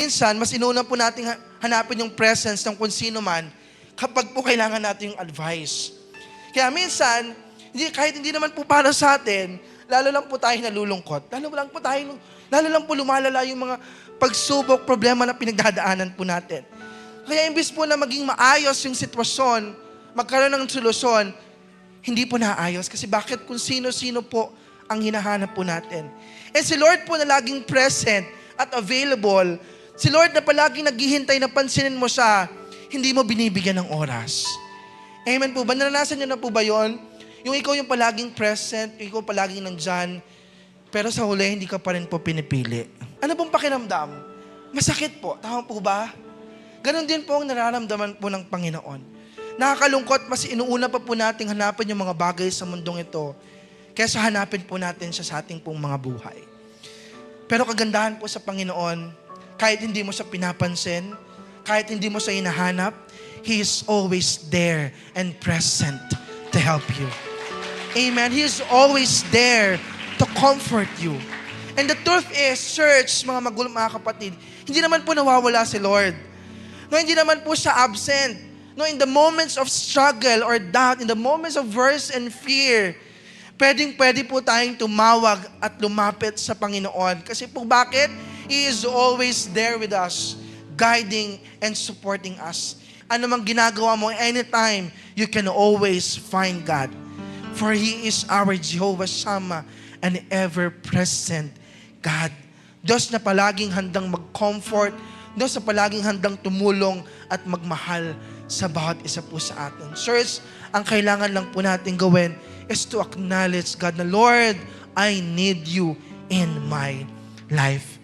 Minsan, mas inuna po natin hanapin yung presence ng kung sino man kapag po kailangan natin yung advice. Kaya minsan, kahit hindi naman po para sa atin, lalo lang po tayo nalulungkot. Lalo lang po lumalala yung mga pagsubok, problema na pinagdadaanan po natin. Kaya imbis po na maging maayos yung sitwasyon, magkaroon ng solusyon, hindi po naayos. Kasi bakit kung sino-sino po ang hinahanap po natin. And si Lord po na laging present at available, si Lord na palaging naghihintay na pansinin mo siya, hindi mo binibigyan ng oras. Amen po ba? Naranasan niyo na po ba yun? Yung ikaw yung palaging present, yung ikaw palaging nandyan, pero sa huli, hindi ka pa rin po pinipili. Ano pong pakiramdam? Masakit po. Tama po ba? Ganon din po ang nararamdaman po ng Panginoon. Nakakalungkot, mas inuuna pa po natin hanapin yung mga bagay sa mundong ito kaysa hanapin po natin siya sa ating pong mga buhay. Pero kagandahan po sa Panginoon, kahit hindi mo siya pinapansin, kahit hindi mo siya hinahanap, He is always there and present to help you. Amen. He is always there to comfort you. And the truth is, church, mga kapatid, hindi naman po nawawala si Lord. No, hindi naman po siya absent. No, in the moments of struggle or doubt, in the moments of worry and fear, pwede po tayong tumawag at lumapit sa Panginoon. Kasi po bakit? He is always there with us, guiding and supporting us. Ano mang ginagawa mo, anytime, you can always find God. For He is our Jehovah Shammah, an ever-present God. Diyos na palaging handang mag-comfort, Diyos na palaging handang tumulong at magmahal sa bawat isa po sa atin. Church, ang kailangan lang po natin gawin is to acknowledge God na, Lord, I need you in my life.